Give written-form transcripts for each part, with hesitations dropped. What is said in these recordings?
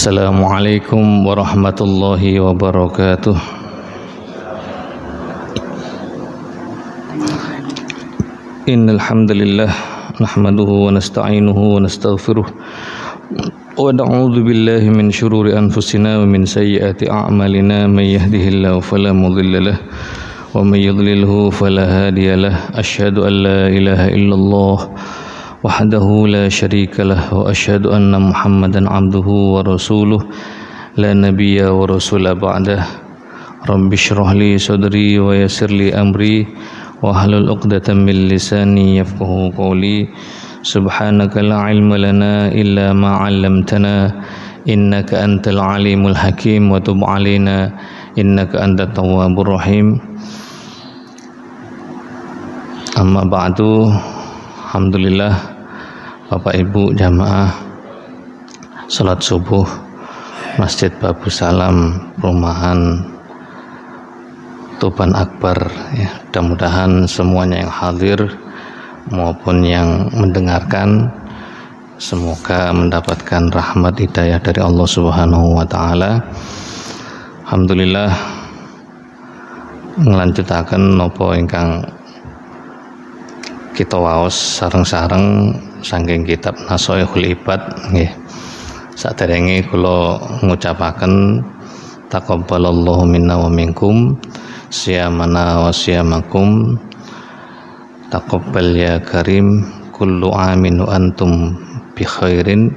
Assalamualaikum warahmatullahi wabarakatuh. Innal hamdalillah nahmaduhu wa nasta'inuhu wa nastaghfiruh wa na'udzu billahi min shururi anfusina wa min sayyiati a'malina may yahdihillahu fala mudilla lahu wa may yudlilhu fala hadiya lahu. Asyhadu an la ilaha illallah wahdahu la syarika lah wa asyhadu anna Muhammadan abduhu wa rasuluh la nabiyya wa rasula ba'dah. Rabbi shrah li sadri wa yassir li amri wa hlul 'uqdatam min lisani yafqahu qawli. Subhanaka la ilma lana illa ma 'allamtana innaka antal alimul hakim wa tub 'alaina innaka antat tawwabur rahim. Amma ba'du. Alhamdulillah, Bapak Ibu jamaah salat subuh Masjid Babu Salam Perumahan Tuban Akbar ya, mudah-mudahan semuanya yang hadir maupun yang mendengarkan semoga mendapatkan rahmat hidayah dari Allah Subhanahu wa taala. Alhamdulillah, ngelanjutaken napa ingkang kita waos sareng-sareng saking kitab Nashihul Ibad nggih. Saderenge kula ngucapaken taqabbalallahu minna wa minkum siyamana wa siyamakum taqabbal ya karim kullu amin wa antum bi khairin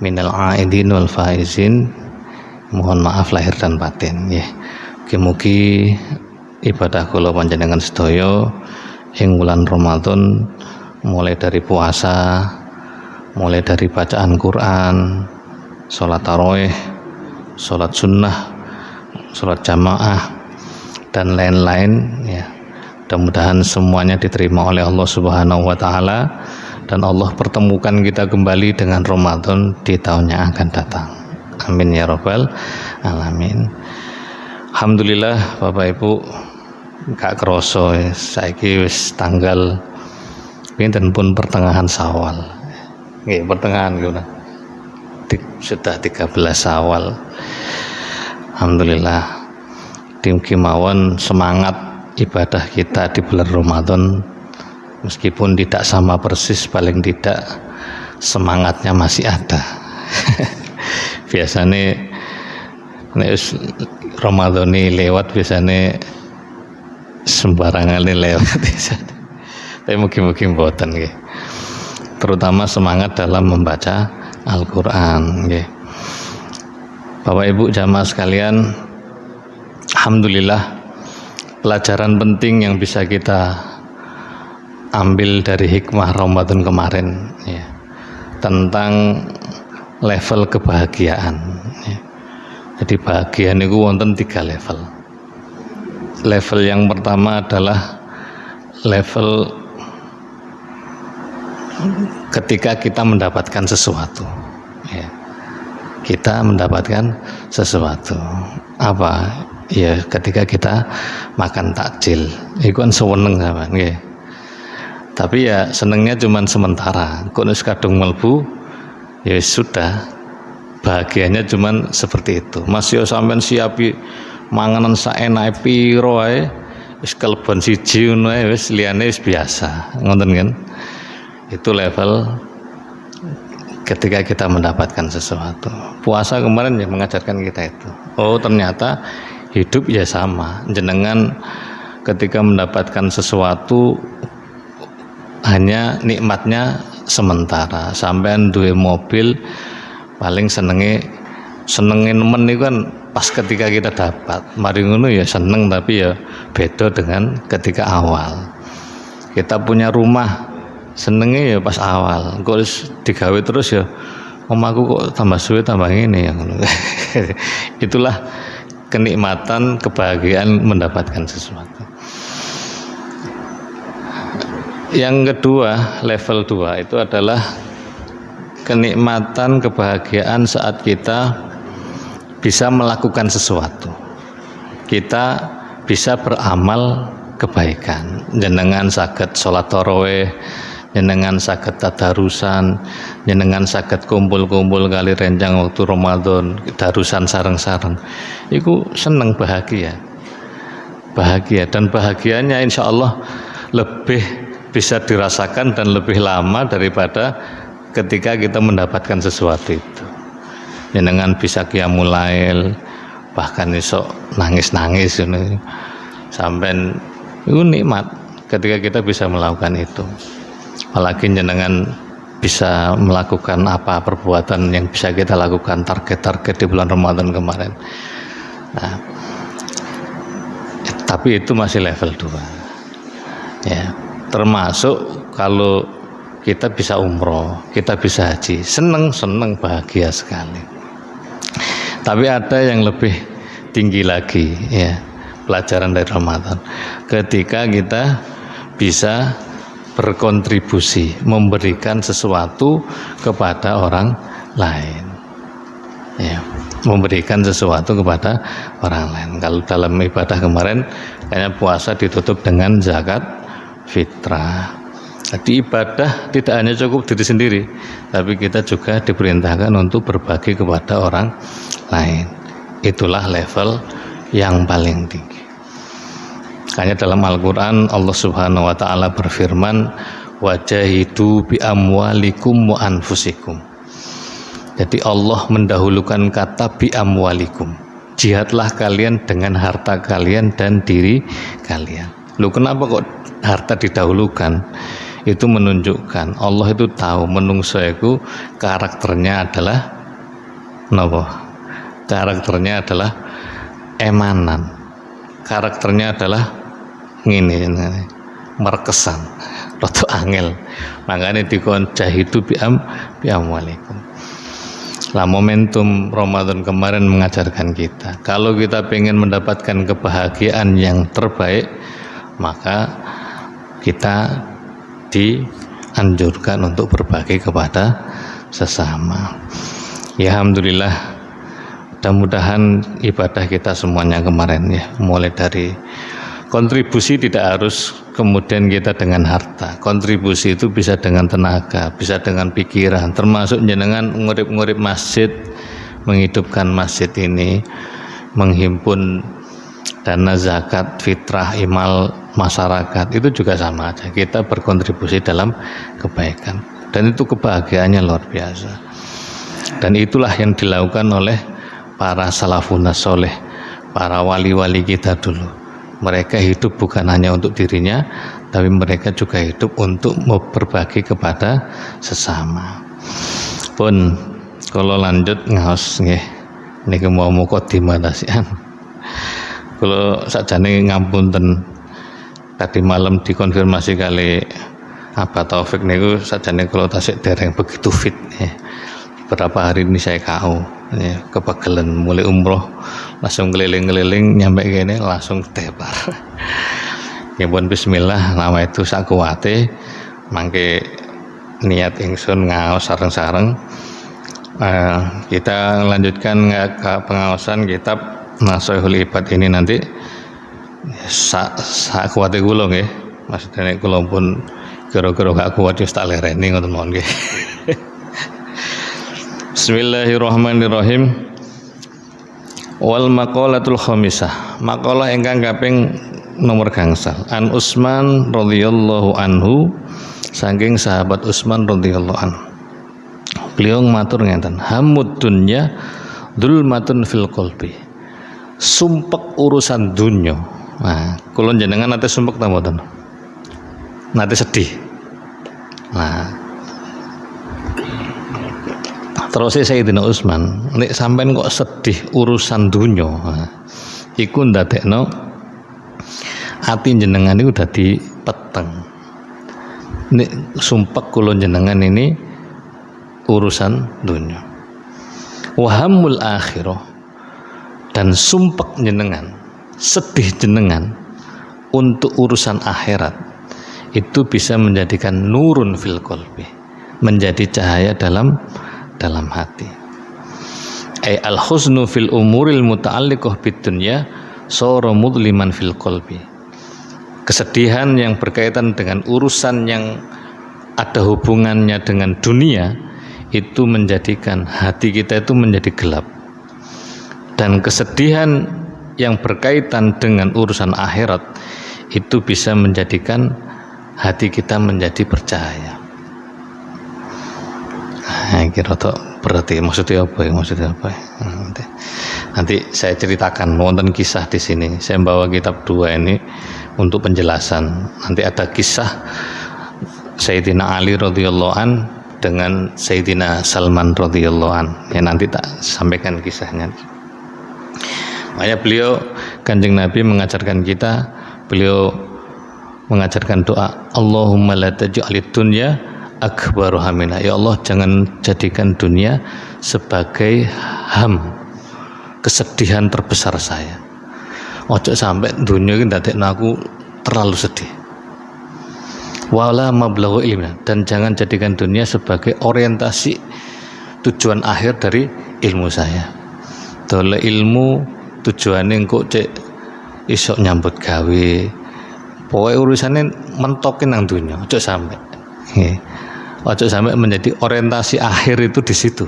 minal aidin wal faizin. Mohon maaf lahir dan batin nggih. Mugi-mugi ibadah kula panjenengan sedaya ing wulan Ramadan, mulai dari puasa, mulai dari bacaan Quran, sholat tarawih, sholat sunnah, sholat jamaah dan lain-lain ya. Mudah-mudahan semuanya diterima oleh Allah Subhanahu wa taala dan Allah pertemukan kita kembali dengan Ramadan di tahun yang akan datang. Amin ya rabbal alamin. Alhamdulillah Bapak Ibu, gak kroso ya, saiki wis tanggal pinten pun pertengahan Syawal. Nggih, pertengahan ngono. Sudah 13 Syawal. Alhamdulillah. Mugi mawon semangat ibadah kita di bulan Ramadan meskipun tidak sama persis, paling tidak semangatnya masih ada. Biasanya nek Ramadan ini lewat biasanya sembarangan lewat. Tapi mungkin mboten nggih. Terutama semangat dalam membaca Al-Qur'an nggih. Bapak Ibu jamaah sekalian, alhamdulillah pelajaran penting yang bisa kita ambil dari hikmah Ramadan kemarin ya, tentang level kebahagiaan ya. Jadi bahagia niku wonten 3 level. Level yang pertama adalah level ketika kita mendapatkan sesuatu ya. Kita mendapatkan sesuatu apa ya, ketika kita makan takjil itu kan seneng sampean nggih. Tapi ya senengnya cuman sementara, kok wis kadung mlebu ya sudah, bahagianya cuman seperti itu. Mas yo sampean siapi manganan saenake piro ae wis kelebon siji ngono ae wis liyane wis biasa, ngoten kan. Itu level ketika kita mendapatkan sesuatu. Puasa kemarin ya mengajarkan kita itu. Oh, ternyata hidup ya sama. Jenengan ketika mendapatkan sesuatu hanya nikmatnya sementara. Sampean duwe mobil paling senenge nemen niku kan pas ketika kita dapat. Mari ngono ya seneng, tapi ya beda dengan ketika awal. Kita punya rumah senenge ya pas awal. Kok digawe terus ya omahku kok tambah suwe tambah ngene ya ngono. Itulah kenikmatan kebahagiaan mendapatkan sesuatu. Yang kedua, level 2 itu adalah kenikmatan kebahagiaan saat kita bisa melakukan sesuatu. Kita bisa beramal kebaikan. Jenengan saged salat tarawih, jenengan saged tadarusan, jenengan saged kumpul-kumpul kali rencang waktu Ramadan, darusan sareng-sareng. Iku seneng bahagia. Bahagia, dan bahagianya insya Allah lebih bisa dirasakan dan lebih lama daripada ketika kita mendapatkan sesuatu itu. Jenengan bisa qiyamul lail, bahkan esok nangis-nangis ini. Sampai itu nikmat ketika kita bisa melakukan itu. Apalagi jenengan bisa melakukan apa perbuatan yang bisa kita lakukan, target-target di bulan Ramadan kemarin. Nah, tapi itu masih level 2 ya, termasuk kalau kita bisa umroh, kita bisa haji, seneng bahagia sekali. Tapi ada yang lebih tinggi lagi ya, pelajaran dari Ramadan, ketika kita bisa berkontribusi, memberikan sesuatu kepada orang lain ya, memberikan sesuatu kepada orang lain. Kalau dalam ibadah kemarin kayaknya puasa ditutup dengan zakat fitrah. Jadi ibadah tidak hanya cukup diri sendiri, tapi kita juga diperintahkan untuk berbagi kepada orang lain. Itulah level yang paling tinggi. Makanya dalam Al-Quran Allah Subhanahu wa Ta'ala berfirman, wajahidu bi amwalikum wa anfusikum. Jadi Allah mendahulukan kata bi amwalikum, jihadlah kalian dengan harta kalian dan diri kalian. Loh, kenapa kok harta didahulukan? Itu menunjukkan Allah itu tahu menungso itu karakternya adalah napa? Karakternya adalah emanan, karakternya adalah ngene merkesan, rada angel. Makanya dikon jahidu bi amwalikum. Lah momentum Ramadan kemarin mengajarkan kita, kalau kita ingin mendapatkan kebahagiaan yang terbaik, maka kita dianjurkan untuk berbagi kepada sesama. Ya alhamdulillah, mudah-mudahan ibadah kita semuanya kemarin ya, mulai dari kontribusi tidak harus kemudian kita dengan harta. Kontribusi itu bisa dengan tenaga, bisa dengan pikiran, termasuk jenengan ngurip-ngurip masjid, menghidupkan masjid ini, menghimpun dana zakat, fitrah, imal masyarakat, itu juga sama aja. Kita berkontribusi dalam kebaikan, dan itu kebahagiaannya luar biasa. Dan itulah yang dilakukan oleh para salafun soleh, para wali-wali kita dulu. Mereka hidup bukan hanya untuk dirinya, tapi mereka juga hidup untuk berbagi kepada sesama. Pun kalau lanjut ngaos nggih, niki mau mukadimah tasian. Kalau sakjane ngapunten, tadi malam dikonfirmasi kali apa Taufik niku sakjane kalau tasik dereng begitu fit ya. Beberapa hari ini saya KO ya, kepegelen mulai umroh langsung keliling-keliling nyampe gini langsung tebar. Ya pun bismillah, nama itu sakuwate mangke niat ingsun ngaos sareng-sareng. Kita lanjutkan ke pengaosan kitab Nashihul Ibad ini nanti sakuwate kula nggih. Maksudnya kula pun kira-kira gak kuat wis tak lereni ngoten mawon nggih. Bismillahirrahmanirrahim. Wal maqalatul khamisah, maqalah ingkang kaping nomor gangsal. An Utsman radhiyallahu anhu, saking sahabat Utsman radhiyallahu anhu. Beliau matur ngenten, hamud dunya dzulmatun fil qalbi. Sumpek urusan dunya. Nah, kula jenengan nate sumpek ta mboten? Nate sedih. Nah, terus Sayyidina Utsman, nek sampean kok sedih urusan dunya, iku ndadekno ati jenengan iku dadi peteng. Nek sumpek kula jenengan ini urusan dunya. Wahamul akhirah, dan sumpek jenengan, sedih jenengan untuk urusan akhirat, itu bisa menjadikan nurun fil qalbi, menjadi cahaya dalam hati. Al huznu fil umuril muta'alliqah bid dunya sara mudliman fil qalbi. Kesedihan yang berkaitan dengan urusan yang ada hubungannya dengan dunia, itu menjadikan hati kita itu menjadi gelap. Dan kesedihan yang berkaitan dengan urusan akhirat itu bisa menjadikan hati kita menjadi bercahaya. Kira tuh berarti maksudnya apa ya? Nanti saya ceritakan wonten kisah di sini. Saya bawa kitab 2 ini untuk penjelasan. Nanti ada kisah Sayyidina Ali radhiyallahu an dengan Sayyidina Salman radhiyallahu an. Ya nanti tak sampaikan kisahnya. Makanya beliau Kanjeng Nabi mengajarkan kita, beliau mengajarkan doa, Allahumma la taj'alid dunya akbaru hamina. Ya Allah, jangan jadikan dunia sebagai kesedihan terbesar saya. Ojo sampai dunia ini ndadekno aku terlalu sedih. Wala mablaghu ilmina, dan jangan jadikan dunia sebagai orientasi tujuan akhir dari ilmu saya. Dole ilmu tujuannya kok cek isok nyambut gawe, pokoknya urusannya mentokin nang dunia. Ojo sampai menjadi orientasi akhir itu di situ.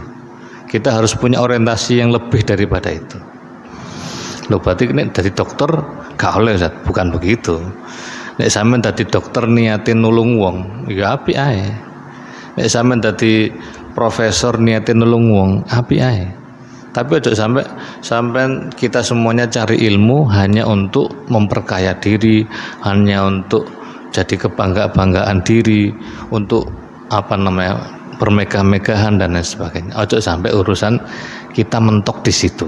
Kita harus punya orientasi yang lebih daripada itu. Loh, berarti nek dari dokter gak oleh, Ustaz. Bukan begitu. Nek sampean dadi dokter niatin nulung wong, ya apik ae. Nek sampean dadi profesor niatin nulung wong, apik ae. Tapi ojo sampai kita semuanya cari ilmu hanya untuk memperkaya diri, hanya untuk jadi kebanggaan diri, untuk bermegah-megahan dan lain sebagainya. Ojo sampai urusan kita mentok di situ.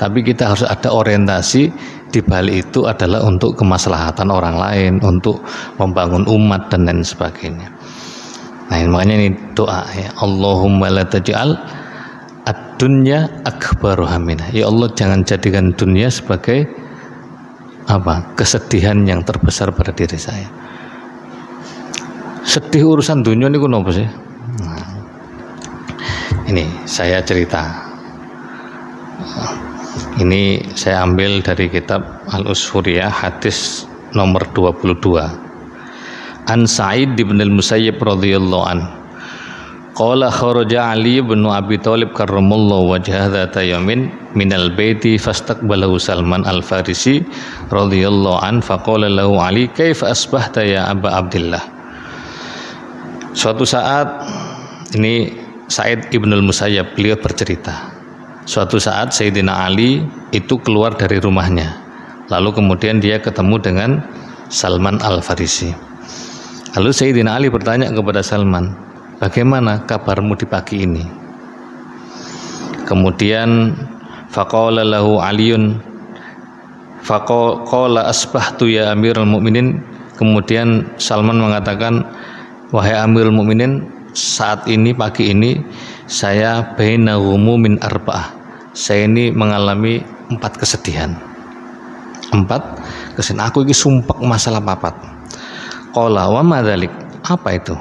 Tapi kita harus ada orientasi di balik itu adalah untuk kemaslahatan orang lain, untuk membangun umat dan lain sebagainya. Nah, makanya ini doa ya, Allahumma la taj'al ad-dunya akbaru hamina. Ya Allah, jangan jadikan dunia sebagai kesedihan yang terbesar pada diri saya. Sedih urusan dunia ini kenapa sih? Nah, ini saya cerita. Ini saya ambil dari kitab Al-Usfuriyah, hadis nomor 22. An Sa'id bin al-Musayyib radhiyallahu an. Qala kharaja Ali bin Abi Thalib karramallahu wajhahu dzata yamin minal baiti fastaqbalahu Salman al-Farisi radhiyallahu an faqala lahu Ali kaifa asbahta ya Aba Abdillah. Suatu saat ini Sa'id ibn al-Musayyab beliau bercerita. Suatu saat Sayyidina Ali itu keluar dari rumahnya. Lalu kemudian dia ketemu dengan Salman al-Farisi. Lalu Sayyidina Ali bertanya kepada Salman, bagaimana kabarmu di pagi ini? Kemudian faqala lahu Aliun faqala asbahtu ya Amirul Mukminin. Kemudian Salman mengatakan, wahai Amirul Mukminin, saat ini pagi ini saya baina ghumumin arba'ah. Saya ini mengalami 4 kesedihan. 4 kesedihan. Aku ini sumpek masalah 4. Qala wa madzalik? Apa itu?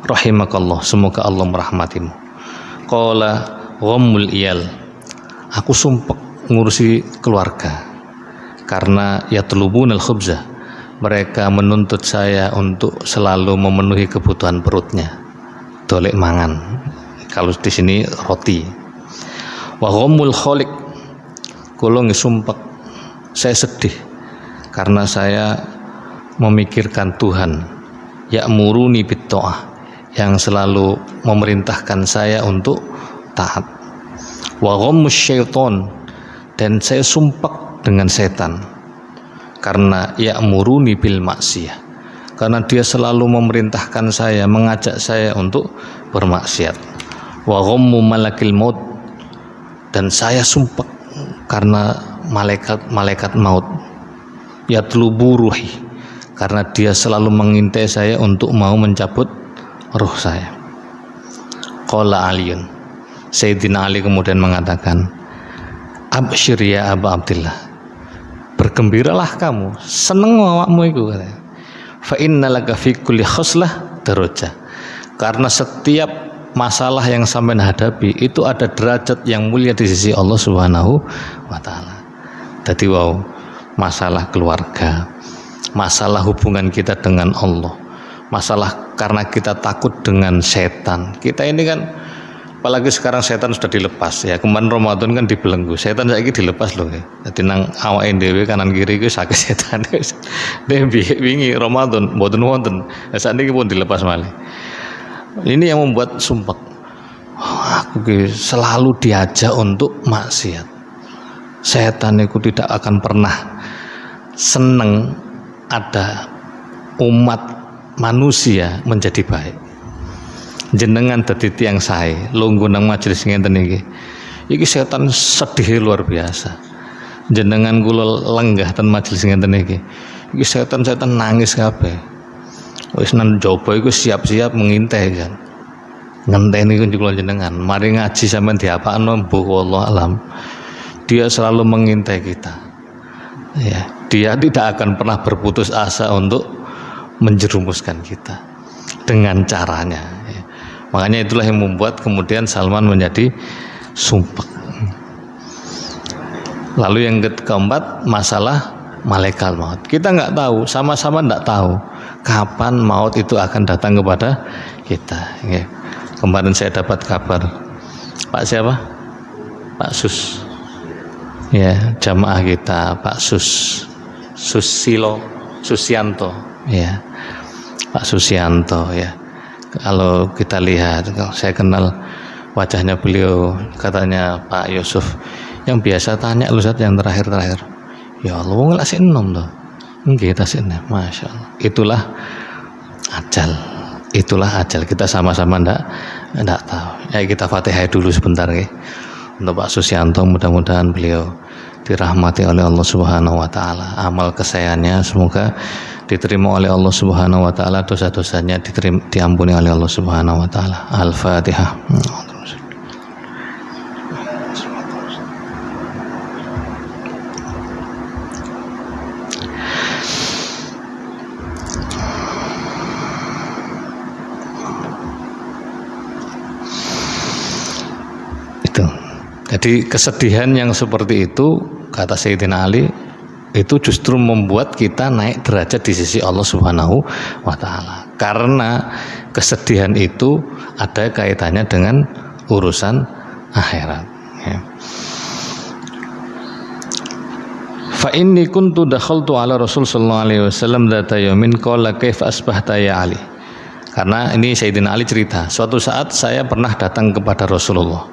Rahimakallah, semoga Allah merahmatimu. Qala ghammul iyal. Aku sumpek ngurusi keluarga. Karena yatlubunal khubza. Mereka menuntut saya untuk selalu memenuhi kebutuhan perutnya. Dolek mangan. Kalau di sini roti. Wa ghammul khaliq. Kula sumpek. Saya sedih karena saya memikirkan Tuhan, ya'muruni bit-tha'ah, yang selalu memerintahkan saya untuk taat. Wa ghammus syaiton, dan saya sumpek dengan setan karena ya'muruni bil maksiyah, karena dia selalu memerintahkan saya, mengajak saya untuk bermaksiat. Wa ghammu malakil maut, dan saya sumpek karena malaikat maut, yatlubu ruhi, karena dia selalu mengintai saya untuk mau mencabut ruh saya. Qala Aliun, Sayyidina Ali kemudian mengatakan, absyir ya Aba Abdillah, bergembiralah kamu, seneng awakmu iku, katanya. Fa innalaka fi kulli khoslah darajah, karena setiap masalah yang sampai hadapi itu ada derajat yang mulia di sisi Allah Subhanahu wa taala. Jadi masalah keluarga, masalah hubungan kita dengan Allah, masalah karena kita takut dengan setan. Kita ini kan, apalagi sekarang setan sudah dilepas ya. Kemarin Ramadan kan dibelenggu, setan saiki dilepas loh ya. Jadi nang awake dhewe kanan kiri iku sakit setan. Dia wingi Ramadan mboten wonten. Saat ini pun dilepas malih. Ini yang membuat sumpek. Aku selalu diajak untuk maksiat. Setan itu tidak akan pernah seneng ada umat manusia menjadi baik. Jenengan dadi tiyang sae, lungguh nang majelis ngenten iki setan sedih luar biasa. Jenengan kula lenggah ten majelis ngenten iki setan nangis kabeh. Wis nang jaba iku siap-siap mengintai kan. Ngenteni kula jenengan, mari ngaji sampean diapakno mbuh wallah alam. Dia selalu mengintai kita. Ya, dia tidak akan pernah berputus asa untuk menjerumuskan kita dengan caranya. Ya. Makanya itulah yang membuat kemudian Salman menjadi sumpek. Lalu yang keempat, masalah malaikat maut. Kita nggak tahu, sama-sama nggak tahu kapan maut itu akan datang kepada kita. Ya. Kemarin saya dapat kabar, Pak siapa? Pak Sus. Ya, jamaah kita Pak Susianto. Ya, Pak Susianto ya. Kalau kita lihat, saya kenal wajahnya beliau, katanya Pak Yusuf yang biasa tanya lu saat yang terakhir. Ya Allah, wong lak sik enom to. Nggih ta sik enom, masyaallah. Itulah ajal. Kita sama-sama ndak tahu. Ya kita Fatihah dulu sebentar nggih. Untuk Pak Susianto, mudah-mudahan beliau dirahmati oleh Allah Subhanahu wa taala. Amal kesayangannya semoga diterima oleh Allah Subhanahu wa taala, dosa-dosanya diampuni oleh Allah Subhanahu wa taala. Al-Fatihah. Jadi kesedihan yang seperti itu, kata Sayyidina Ali, itu justru membuat kita naik derajat di sisi Allah Subhanahu wa taala. Karena kesedihan itu ada kaitannya dengan urusan akhirat. Ya. Fa inni kuntu dakhaltu ala Rasul sallallahu alaihi wasallam dzata yaumin qala kaifa asbahta ya Ali. Karena ini Sayyidina Ali cerita, suatu saat saya pernah datang kepada Rasulullah.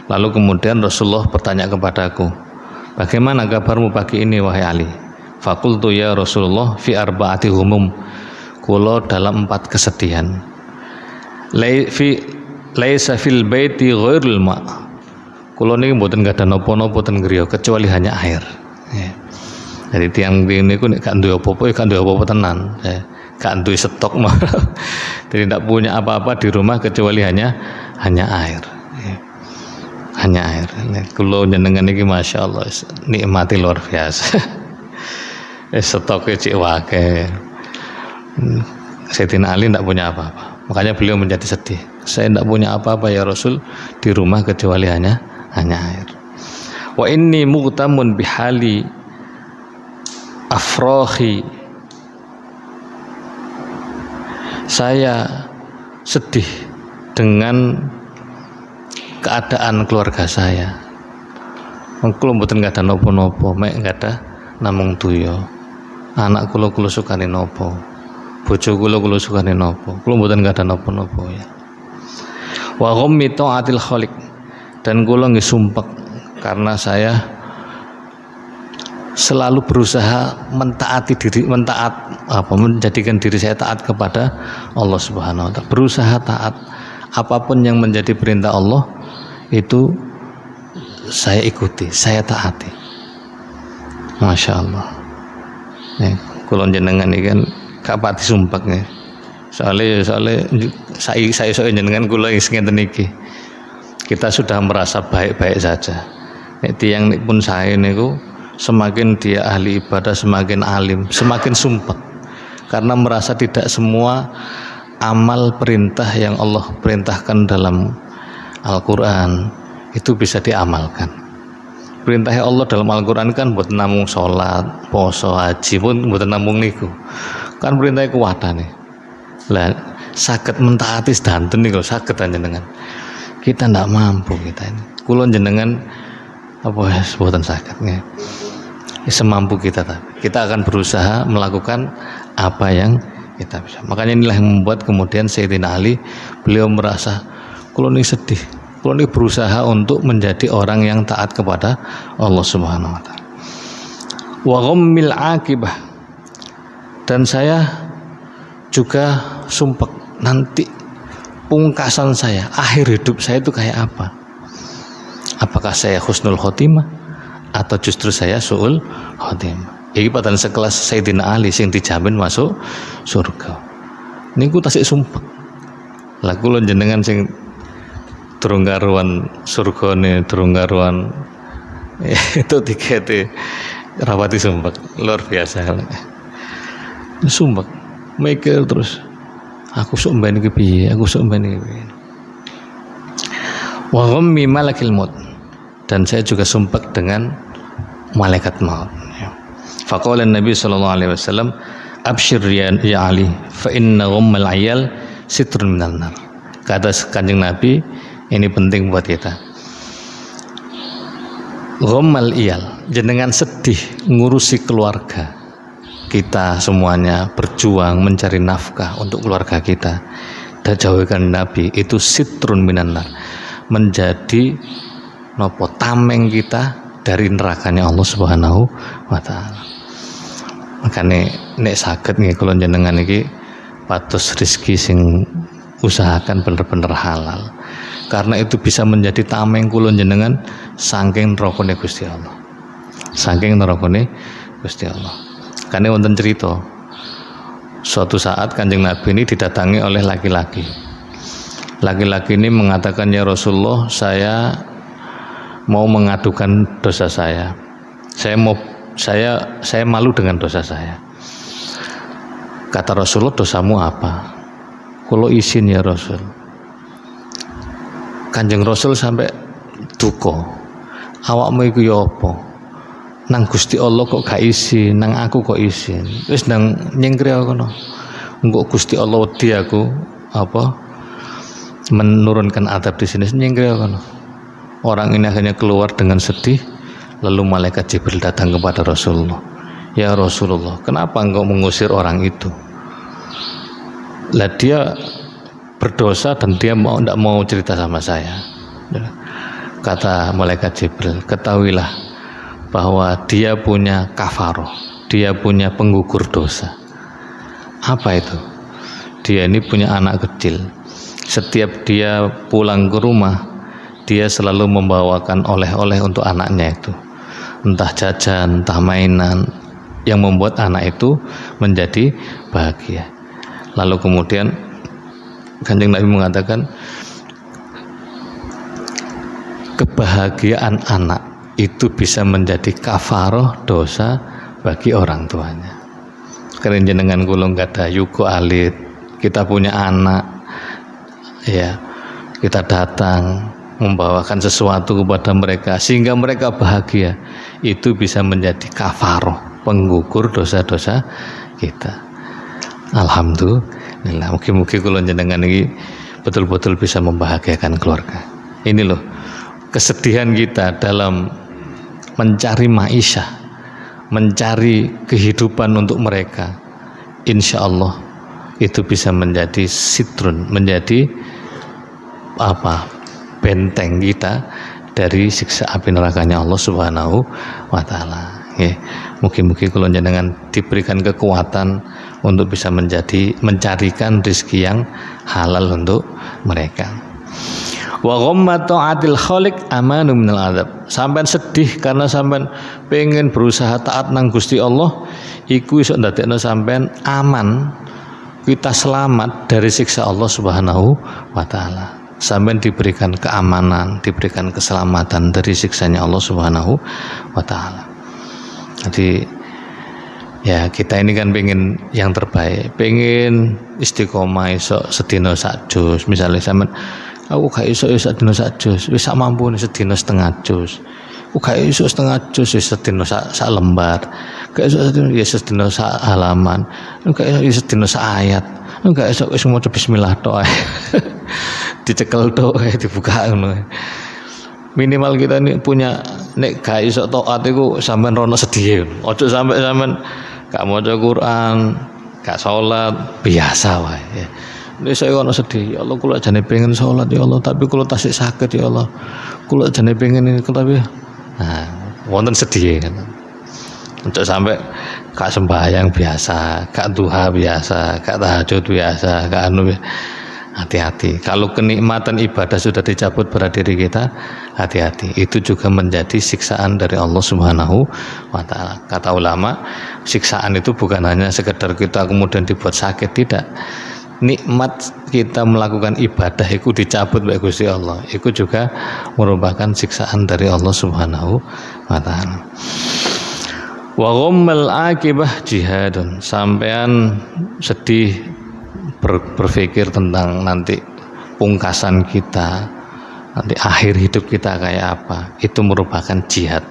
Lalu kemudian Rasulullah bertanya kepadaku, bagaimana kabarmu pagi ini wahai Ali? Fakultu ya Rasulullah fi arba'ati humum. Kulo dalam 4 kesedihan. Laisa fil baiti ghairul ma. Kulo niki mboten gadah napa-napa ten griya kecuali hanya air. Ya. Jadi tiang niku nek gak duwe apa-apa ya gak duwe apa-apa tenan. Ya. Gak duwe stok mah. Jadi tidak punya apa-apa di rumah kecuali hanya air. Ya. Hanya air. Kulo jenengan iki masyaallah nikmati luar biasa. Stoknya cik wake. Sayyidina Ali tidak punya apa-apa. Makanya beliau menjadi sedih. Saya tidak punya apa-apa ya Rasul di rumah kecuali hanya air. Wa inni mughtamun bihali afrohi. Saya sedih dengan keadaan keluarga saya. Kulo mboten gak ada nopo-nopo, mek gak ada namung tuyo. Anak kulo sukane nopo, bojo kulo sukane nopo. Kulo mboten gak ada nopo-nopo ya. Wa ghammi ta'atil khaliq, dan kulo nggih sumpek karena saya selalu berusaha menjadikan diri saya taat kepada Allah Subhanahu wa taala. Berusaha taat apapun yang menjadi perintah Allah itu saya ikuti, saya taati. Masya Allah. Kulon jenengan ini kan gak pati sumpek nih. Soalnya saya jenengan kula ngeten iki. Kita sudah merasa baik-baik saja. Tiang pun saya niku semakin dia ahli ibadah, semakin alim, semakin sumpek. Karena merasa tidak semua amal perintah yang Allah perintahkan dalam Al-Quran itu bisa diamalkan. Perintah Allah dalam Al-Quran kan buat namung sholat, poso, haji pun buat namung niku. Kan perintahnya kuwatane. Lah saged mentaati sedanten niku saged panjenengan. Kita ndak mampu kita ini. Kula jenengan apa sebutan saged nggih. Semampu kita tapi kita akan berusaha melakukan apa yang kita bisa. Makanya inilah yang membuat kemudian Sayyidina Ali beliau merasa kula ini sedih. Kula ini berusaha untuk menjadi orang yang taat kepada Allah Subhanahu wa taala. Wa ghammil akibah. Dan saya juga sumpek nanti pungkasan saya, akhir hidup saya itu kayak apa? Apakah saya husnul khotimah atau justru saya su'ul khotimah? Iki padahal sekelas Sayyidina Ali sing dijamin masuk surga. Niku tasik sumpek. Lah kula jenengan sing durung karuan surgane, durung karuan itu tikete rapati sumpek. Luar biasa. Sumpek. Mikir terus. Aku sok mben iki piye? Aku sok mben iki piye? Wa ghammi malakil maut. Dan saya juga sumpek dengan malaikat maut. Faqala Nabi sallallahu alaihi wasallam, "Absyir ya Ali, fa inna ghammal ayal sitrun minal nar." Kata Kanjeng Nabi, ini penting buat kita. Ghammal iyal, jenengan sedih ngurusi keluarga. Kita semuanya berjuang mencari nafkah untuk keluarga kita. Dan jauhkan Nabi itu sitrun minan nar, menjadi nopo tameng kita dari nerakanya Allah Subhanahu wa taala. Makane nek saged nggih kula jenengan iki patos rezeki sing usahakan bener-bener halal. Karena itu bisa menjadi tameng kula jenengan saking nerakane Gusti Allah. Saking nerakane Gusti Allah. Karena wonten cerita suatu saat Kanjeng Nabi ini didatangi oleh laki-laki. Laki-laki ini mengatakan, ya Rasulullah, saya mau mengadukan dosa saya. Saya malu dengan dosa saya. Kata Rasulullah, dosamu apa? Kalau izin ya Rasul. Kanjeng Rasul sampai duka. Awakmu iku ya apa? Nang Gusti Allah kok gak izin, nang aku kok izin. Wis nang nyengkri aku kono. Engko Gusti Allah wedi aku apa menurunkan adab di sini nyengkri aku kono. Orang ini akhirnya keluar dengan sedih, lalu malaikat Jibril datang kepada Rasulullah. Ya Rasulullah, kenapa engkau mengusir orang itu? Lah dia berdosa dan dia tidak mau cerita sama saya. Kata malaikat Jibril, ketahuilah bahwa dia punya kafaroh, dia punya penggugur dosa. Apa itu? Dia ini punya anak kecil. Setiap dia pulang ke rumah, dia selalu membawakan oleh-oleh untuk anaknya itu. Entah jajan, entah mainan, yang membuat anak itu menjadi bahagia. Lalu kemudian Kanjeng Nabi mengatakan, kebahagiaan anak itu bisa menjadi kafaroh dosa bagi orang tuanya. Karena jenengan kula nggak ada yugo alit, kita punya anak, ya kita datang membawakan sesuatu kepada mereka sehingga mereka bahagia, itu bisa menjadi kafaroh, penggugur dosa-dosa kita. Alhamdulillah, mungkin kula jenengan ini betul-betul bisa membahagiakan keluarga. Ini loh kesedihan kita dalam mencari maisha, mencari kehidupan untuk mereka. Insya Allah itu bisa menjadi sitrun, menjadi apa, benteng kita dari siksa api nerakanya Allah Subhanahu wa taala. Mungkin kula jenengan diberikan kekuatan untuk bisa mencarikan rezeki yang halal untuk mereka. Wa ghamma ta'atil khaliq amanu minal adzab. Sampean sedih karena sampean pengen berusaha taat nang Gusti Allah, iku iso ndadekno sampean aman, kita selamat dari siksa Allah Subhanahu wa taala. Sampean diberikan keamanan, diberikan keselamatan dari siksanya Allah Subhanahu wa taala. Jadi ya kita ini kan pengen yang terbaik, pengen istiqomah iso sedina sak juz. Misalnya sampean, aku gak iso sedina sak juz, wis sak mampune sedina setengah juz. Aku gak iso setengah juz, wis sedina sak lembar. Gak iso sedina sak halaman. Gak iso sedina sak ayat. enggak esok wis maca bismillah tok ae. Dicekel tok ae dibuka ngono. Minimal kita ini punya nek gak iso taat iku sampean rono sedih. Ojo sampai sampean gak maca Quran, gak salat, biasa wae ya. Nek saya ono sedih, ya Allah kula jane pengen salat ya Allah, tapi kula tasik sakit ya Allah. Kula jane pengen ini tapi nah, wonten sedih kan. Untuk sampai gak sembahyang biasa, gak duha biasa, gak tahajud biasa, gak anu. Hati-hati. Kalau kenikmatan ibadah sudah dicabut pada diri kita, hati-hati. Itu juga menjadi siksaan dari Allah Subhanahu wa taala. Kata ulama, siksaan itu bukan hanya sekedar kita kemudian dibuat sakit, tidak. Nikmat kita melakukan ibadah itu dicabut oleh Gusti Allah. Itu juga merupakan siksaan dari Allah Subhanahu wa taala. Wa ghammal akibah jihadun. Sampean sedih berpikir tentang nanti pungkasan kita, nanti akhir hidup kita kayak apa, itu merupakan jihad.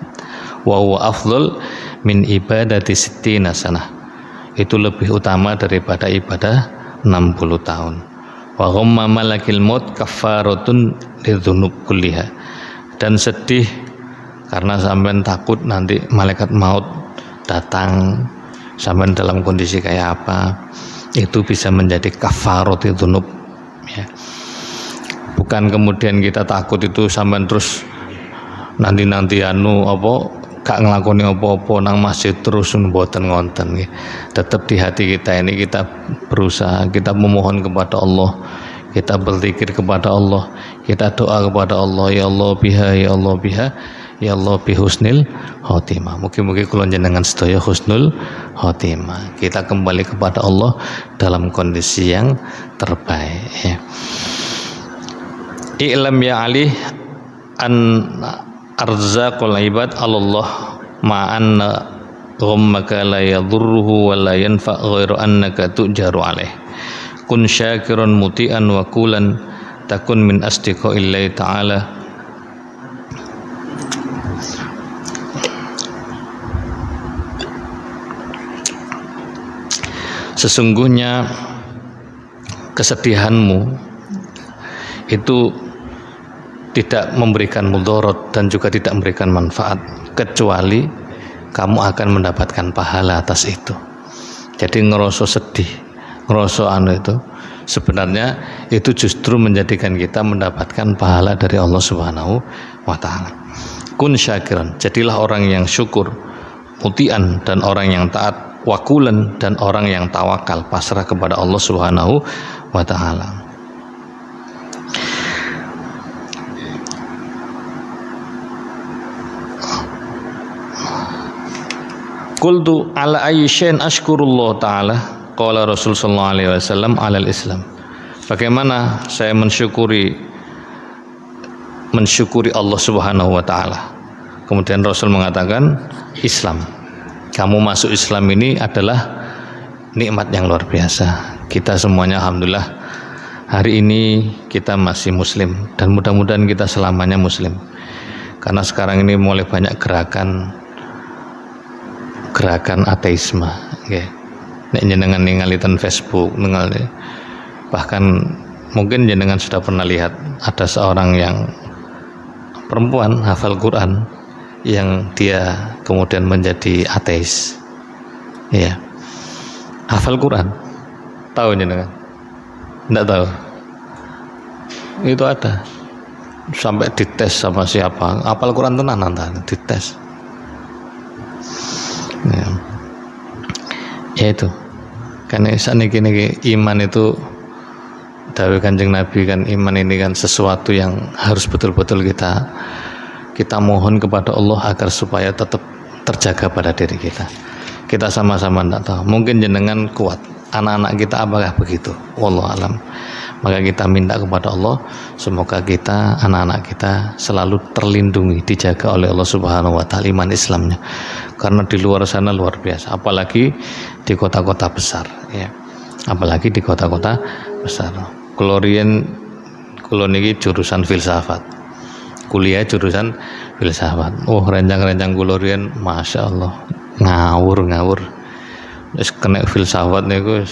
Wa huwa afdhal min ibadati sittina sanah. Itu lebih utama daripada ibadah 60 tahun. Wa ghamma malakil maut kaffaratun lidzunub kulliha. Dan sedih karena sampean takut nanti malaikat maut datang, sampean dalam kondisi kayak apa, itu bisa menjadi kafarat dzunub ya. Bukan kemudian kita takut itu sampean terus nanti anu apa gak nglakoni apa-apa nang masjid terus mboten ngonten nggih. Tetap di hati kita ini kita berusaha, kita memohon kepada Allah, kita berzikir kepada Allah, kita doa kepada Allah, ya Allah biha, ya Allah biha, ya Allah bi husnil khotimah. Mugi-mugi kula jenengan sedaya husnul khotimah. Kita kembali kepada Allah dalam kondisi yang terbaik ya. I'lam ya Ali an arzaqul ibad Allah ma'an ghammaka la yadurruhu wa la yanfa ghairu annaka tujaru alaih. Kun syakiran muti'an wa kulan takun min asdiqaillahi ta'ala. Sesungguhnya kesedihanmu itu tidak memberikan mudarat dan juga tidak memberikan manfaat, kecuali kamu akan mendapatkan pahala atas itu. Jadi ngerasa sedih, ngerasa itu sebenarnya itu justru menjadikan kita mendapatkan pahala dari Allah Subhanahu wa taala. Kun syakiran, jadilah orang yang syukur, mutian dan orang yang taat, wakulan dan orang yang tawakal, pasrah kepada Allah Subhanahu wa taala. Qultu ala ayyi syai'in ashkurullah ta'ala qala Rasul sallallahu alaihi wasallam alal Islam. Bagaimana saya mensyukuri Allah Subhanahu wa taala. Kemudian Rasul mengatakan Islam. Kamu masuk Islam ini adalah nikmat yang luar biasa. Kita semuanya alhamdulillah hari ini kita masih muslim dan mudah-mudahan kita selamanya muslim. Karena sekarang ini mulai banyak gerakan ateisme nggih. Nek jenengan ningali ten Facebook, bahkan mungkin jenengan sudah pernah lihat ada seorang yang perempuan hafal Quran yang dia kemudian menjadi ateis. Iya. Hafal Quran. Tahu jenengan? Enggak tahu. Itu ada. Sampai dites sama siapa? Hafal Quran tenan dites. Ya itu karena saniki iman itu dawuh Kanjeng Nabi kan, iman ini kan sesuatu yang harus betul-betul kita mohon kepada Allah agar supaya tetap terjaga pada diri kita. Kita sama-sama tidak tahu, mungkin jenengan kuat, anak-anak kita apakah begitu, wallahu alam. Maka kita minta kepada Allah semoga kita, anak-anak kita selalu terlindungi, dijaga oleh Allah Subhanahu wa taala iman Islamnya. Karena di luar sana luar biasa, apalagi di kota-kota besar ya. Apalagi di kota-kota besar. Kulo niki jurusan filsafat. Kuliah jurusan filsafat. Oh, rencang-rencang kulo riyen masyaallah ngawur. Wis kena filsafat niku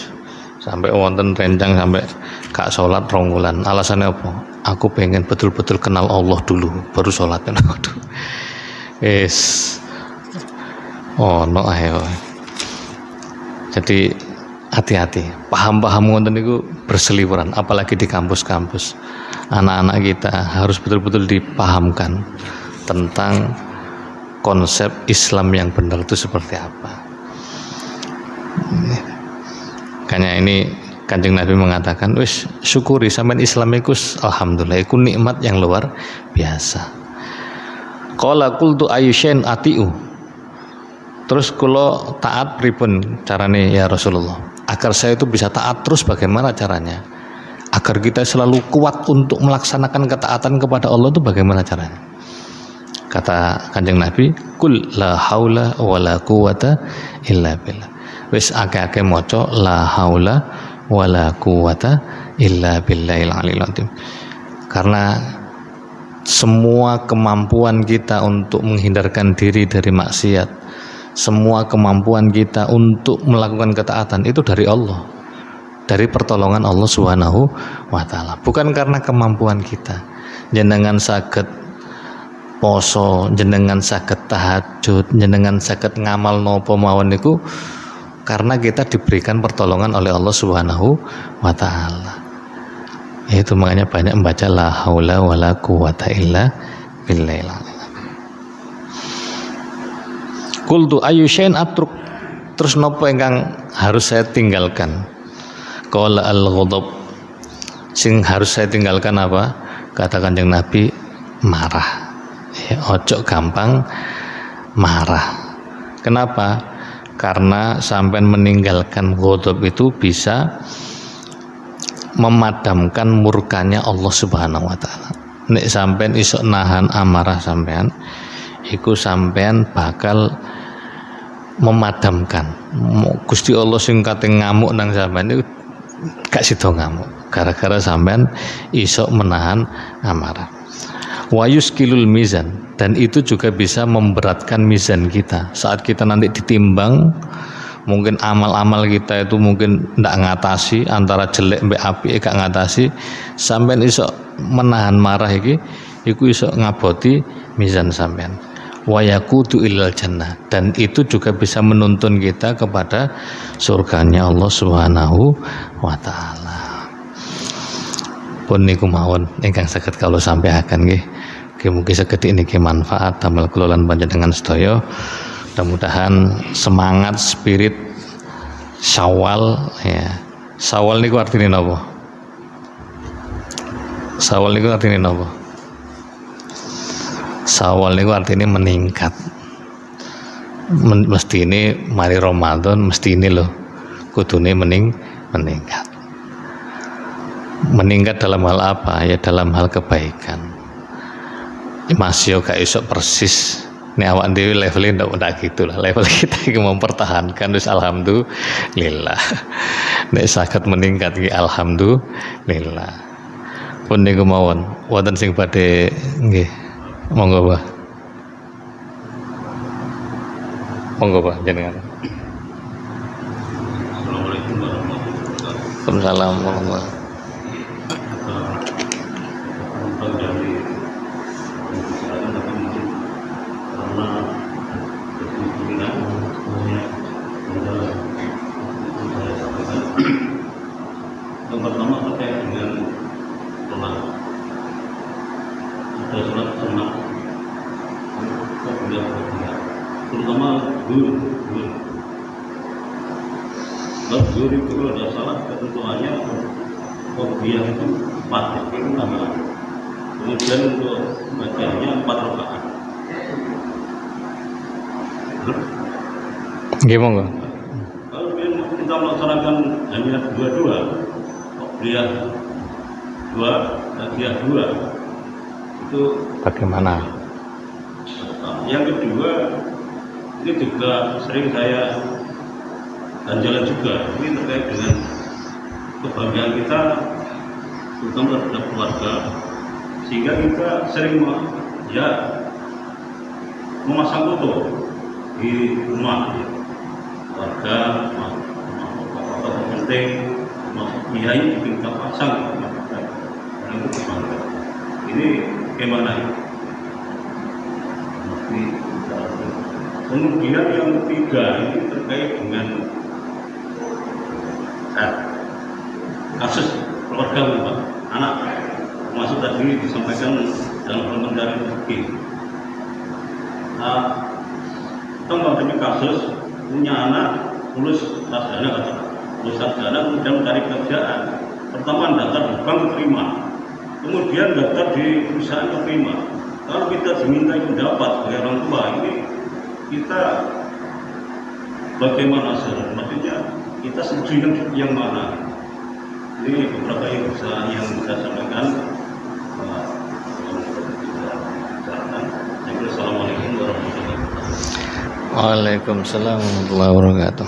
sampai wonten rencang sampai gak sholat 2 wulan. Alasannya apa? Aku pengen betul-betul kenal Allah dulu baru sholat. Waduh, no ayo. Jadi hati-hati, paham-paham wonten itu berseliweran, apalagi di kampus-kampus. Anak-anak kita harus betul-betul dipahamkan tentang konsep Islam yang benar itu seperti apa. Makanya ini Kanjeng Nabi mengatakan, wis syukuri sampean Islam iku alhamdulillah iku nikmat yang luar biasa. Qala qultu ayyusyain atiu. Terus kula taat pripun carane ya Rasulullah? Agar saya itu bisa taat terus bagaimana caranya? Agar kita selalu kuat untuk melaksanakan ketaatan kepada Allah itu bagaimana caranya? Kata Kanjeng Nabi, kul la haula wala quwata illa billah. Wis akeh-akeh maca la haula wala quwata illa billahil aliyil azim. Karena semua kemampuan kita untuk menghindarkan diri dari maksiat, semua kemampuan kita untuk melakukan ketaatan itu dari Allah, dari pertolongan Allah Subhanahu wa taala, bukan karena kemampuan kita. Jenengan saged poso, jenengan saged tahajud, jenengan saged ngamal napa mawon niku karena kita diberikan pertolongan oleh Allah Subhanahu wa taala. Itu makanya banyak membaca la haula wala quwata illa billahil azim. Qultu ayyusyain atruk. Terus napa ingkang harus saya tinggalkan? Qala al-ghadab. Sing harus saya tinggalkan apa? Kata Kanjeng Nabi, marah. Ya, ojo gampang marah. Kenapa? Karena sampai meninggalkan ghadab itu bisa memadamkan murkanya Allah Subhanahu wa taala. Nek sampean iso nahan amarah sampean, iku sampean bakal memadamkan. Gusti Allah sing kate ngamuk nang sampean itu gak sida ngamuk gara-gara sampean iso menahan amarah. Wa yuskilul mizan, dan itu juga bisa memberatkan mizan kita saat kita nanti ditimbang. Mungkin amal-amal kita itu mungkin ndak ngatasi, antara jelek mbek apik gak ngatasi, sampean iso menahan marah iki iku iso ngaboti mizan sampean. Wa yaqudu ilal jannah, dan itu juga bisa menuntun kita kepada surganya Allah Subhanahu wa taala. Pun niku mawon ingkang saged kula sampaikan nggih. Mugi saged niki manfaat damel kula lan panjenengan sedaya. Mudah-mudahan semangat spirit Syawal ya. Syawal niku artine napa? Syawal niku artine napa? Syawal niku artine meningkat. Mesti ini mari Ramadan, mesti ini loh kudune meningkat. Meningkat dalam hal apa? Ya dalam hal kebaikan. Masih gak iso persis. Ini awak dewi levelnya ndak gitu lah. Level kita ini mempertahankan, terus alhamdulillah. Nek saged meningkat iki alhamdulillah. Pun niku mawon. Wonten sing badhe nggih. Monggo, Pak. Monggo, Pak, jenengan. Assalamualaikum warahmatullahi wabarakatuh. Waalaikumsalam warahmatullahi wabarakatuh. Yang pertama terkait dengan sholat. Ada sholat sunnah, terutama zuhur. Zuhur itu kalau ada salat ketentuannya qobliyah itu 4 itu tambahan. Kemudian untuk bacanya 4 rakaat. Nggih monggo. Kalau kita melaksanakan hanya 2-2, qobliyah 2, ba'diyah 2, itu Bagaimana? yang kedua ini juga sering saya ganjalan juga, ini terkait dengan kebahagiaan kita terutama terhadap keluarga, sehingga kita sering memasang foto di rumah keluarga, rumah penting, kiai kita pasang itu gimana? Ini gimana ini? Kemudian yang ketiga ini terkait dengan kasus keluarga Pak, anak, termasuk tadi disampaikan dalam komentar begini. Kita menghadapi kasus punya anak lulus sarjana, lulus sarjana kemudian mencari kerjaan. Pertama daftar di bank terima, kemudian daftar di perusahaan terima. Kalau kita diminta pendapat sebagai orang tua, ini kita bagaimana sih? Maksudnya kita setuju yang mana? Ini beberapa yang bisa sampaikan. Assalamualaikum warahmatullahi wabarakatuh. Waalaikumsalam warahmatullahi wabarakatuh.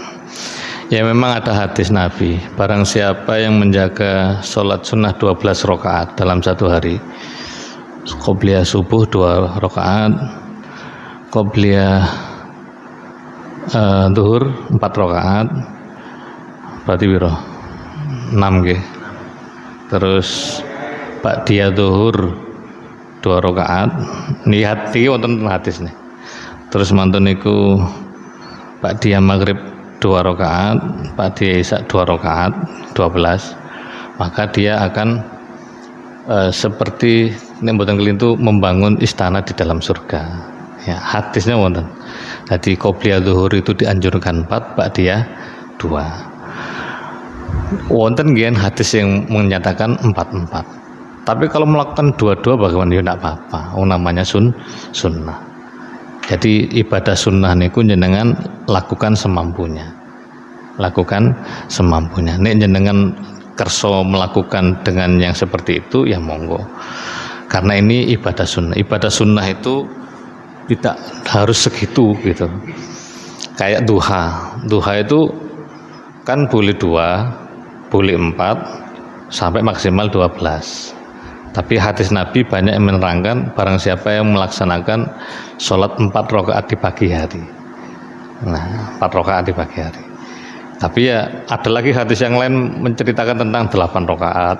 Ya memang ada hadis Nabi, barang siapa yang menjaga sholat sunnah 12 rakaat dalam satu hari, qobliyah subuh 2 rakaat, qobliyah zuhur 4 rakaat, berarti biro 6 nggih. Terus ba'diyah zuhur 2 rakaat, niat iki wonten hadis nih. Terus mantun niku ba'diyah maghrib 2 rakaat, ba'diyah isya 2 rakaat, 12. Maka dia akan seperti nek mboten kelintu membangun istana di dalam surga. Ya, hadisnya wonten. Jadi qobliyah zuhur itu dianjurkan 4, ba'diyah 2. Wonten nggih hadis yang menyatakan 4-4. Tapi kalau melakukan dua-dua bagaimana? Ya tidak apa-apa. Namanya sunnah. Jadi ibadah sunnah niku jenengan lakukan semampunya. Lakukan semampunya. Nek jenengan kerso melakukan dengan yang seperti itu ya monggo. Karena ini ibadah sunnah. Ibadah sunnah itu tidak harus segitu gitu. Kayak duha. Duha itu kan boleh 2, boleh 4 sampai maksimal 12. Tapi hadis Nabi banyak yang menerangkan barang siapa yang melaksanakan sholat 4 rakaat di pagi hari. Nah, 4 rakaat di pagi hari. Tapi ya ada lagi hadis yang lain menceritakan tentang 8 rakaat.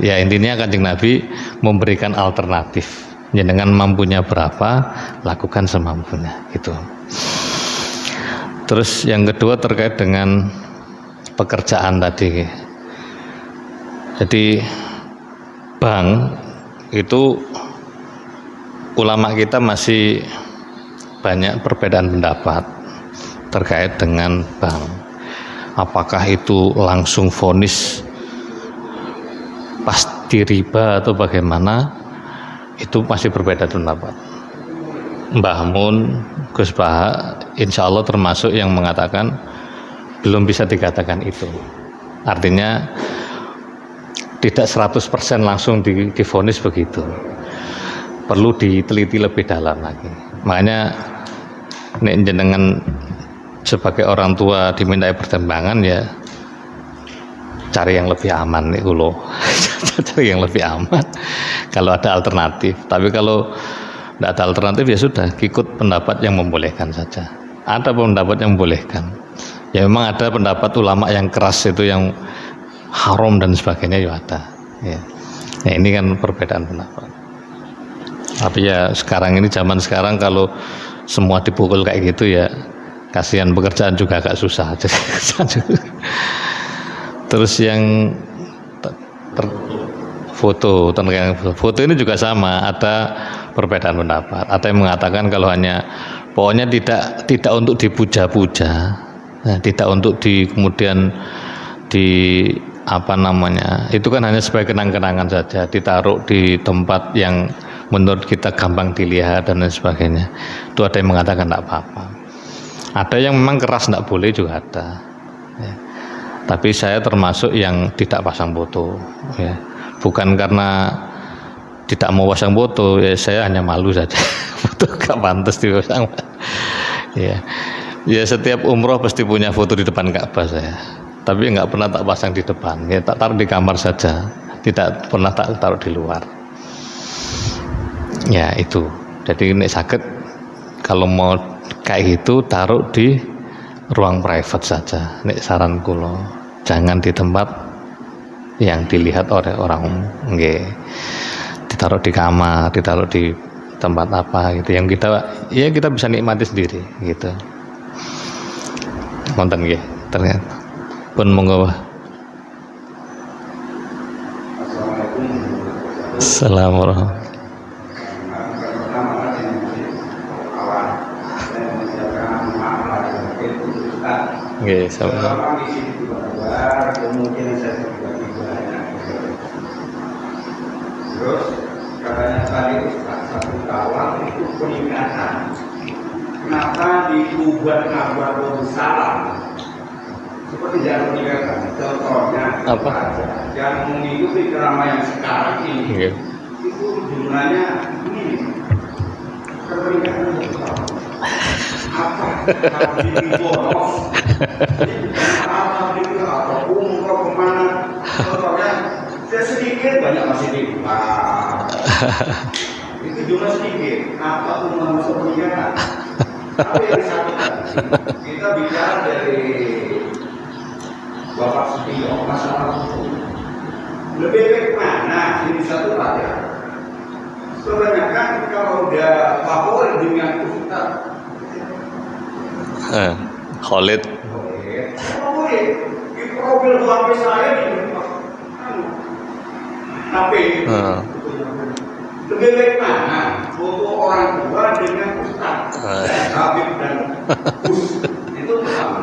Ya intinya Kanjeng Nabi memberikan alternatif. Dengan mampunya berapa, lakukan semampunya gitu. Terus yang kedua terkait dengan pekerjaan tadi. Jadi bank itu ulama kita masih banyak perbedaan pendapat terkait dengan bank. Apakah itu langsung vonis pasti riba atau bagaimana? Itu masih berbeda pendapat. Mbah Mun, Gus Baha, insya Allah termasuk yang mengatakan belum bisa dikatakan itu. Artinya tidak 100% langsung divonis begitu. Perlu diteliti lebih dalam lagi. Makanya nek jenengan sebagai orang tua dimintai pertimbangan ya cari yang lebih aman nih kulo. Cari yang lebih aman kalau ada alternatif. Tapi kalau tidak ada alternatif ya sudah ikut pendapat yang membolehkan saja. Ada pendapat yang membolehkan. Ya memang ada pendapat ulama yang keras itu yang haram dan sebagainya ya ada. Ya. Nah, ini kan perbedaan pendapat. Tapi ya sekarang ini zaman sekarang kalau semua dipukul kayak gitu ya kasihan, pekerjaan juga agak susah. Terus yang foto ini juga sama, ada perbedaan pendapat. Ada yang mengatakan kalau hanya pokoknya tidak untuk dipuja-puja, nah, tidak untuk kemudian itu kan hanya sebagai kenang-kenangan saja, ditaruh di tempat yang menurut kita gampang dilihat dan lain sebagainya. Itu ada yang mengatakan tidak apa-apa. Ada yang memang keras tidak boleh juga ada. Ya. Tapi saya termasuk yang tidak pasang foto. Ya. Bukan karena tidak mau pasang foto, ya saya hanya malu saja. Foto gak pantas dipasang. Ya. Ya setiap umroh pasti punya foto di depan Ka'bah saya. Tapi nggak pernah tak pasang di depan, ya tak taruh di kamar saja, tidak pernah tak taruh di luar. Ya itu. Jadi ini sakit kalau mau kayak gitu taruh di ruang private saja. Nek saran kulo, jangan di tempat yang dilihat oleh orang umum. Nggih. Ditaruh di kamar, ditaruh di tempat apa gitu yang kita bisa nikmati sendiri gitu. Wonten nggih, ternyata pun monggo. Assalamualaikum. Nggih, sama. Kemudian saya tiba-tiba terus katanya tadi satu kawan itu peningkatan. Kenapa diubah Nahdlatul Salam seperti jalan peningkatan? Contohnya Apa? yang mengikuti keramaian sekarang ini itu jumlahnya ini peningkatan apa? Di boros, apa itu atau umroh kemana? Contohnya sedikit banyak masih dibuat. Itu jumlah sedikit. Apa umroh masuk peningkatan? Tapi yang satu kita bicara dari Bapak Setio masalah hukum. Lebih baik mana? Ini satu pelajaran. Kebanyakan kalau udah favorit dengan Ustaz Khalid. Favorit. Di profil HP saya di HP. Lebih baik mana? Foto orang tua dengan Ustaz Habib dan Gus. Itu sama.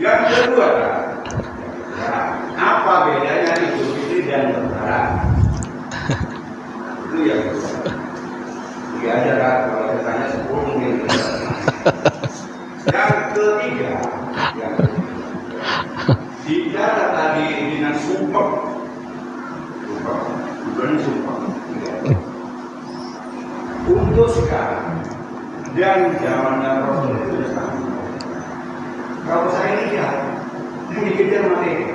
Yang kedua, apa bedanya Idul Fitri dan Lebaran? Itu yang kedua. Dia aja kan, kalau saya tanya 10 mungkin. Yang ketiga, bicara tadi dengan sumpah, bukan sumpah. Untuk sekarang dan zamannya Rasul itu sudah sama. Kalau saya lihat, yang dikejar materi.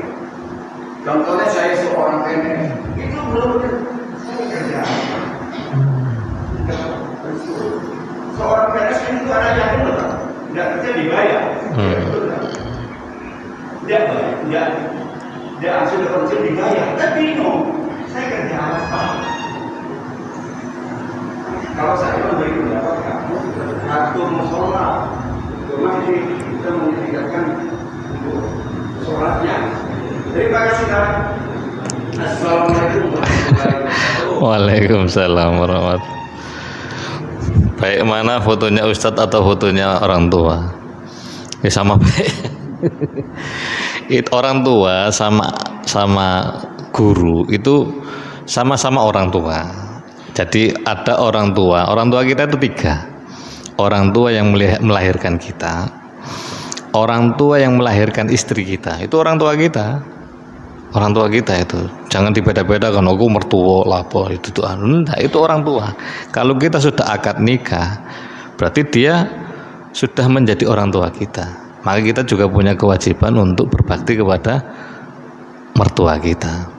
Contohnya saya seorang PNS, itu belum saya kerja. Seorang PNS itu ada yang benar, tidak kerja dibayar. Tidak hasil kerja dibayar. Tapi bingung, saya kerja apa? Kalau saya memberi pendapat kamu, atur musola, masih kita meningkatkan untuk sholatnya. Terima kasih kan. Assalamualaikum warahmatullahi wabarakatuh. Waalaikumsalam warahmatullahi. Baik mana fotonya Ustadz atau fotonya orang tua? Ya sama baik. Orang tua sama guru itu sama-sama orang tua. Jadi ada orang tua kita itu 3. Orang tua yang melahirkan kita, orang tua yang melahirkan istri kita, itu orang tua kita. Orang tua kita itu jangan dibeda-bedakan. Aku mertua lapor itu tuh enggak, itu orang tua. Kalau kita sudah akad nikah, berarti dia sudah menjadi orang tua kita. Maka kita juga punya kewajiban untuk berbakti kepada mertua kita.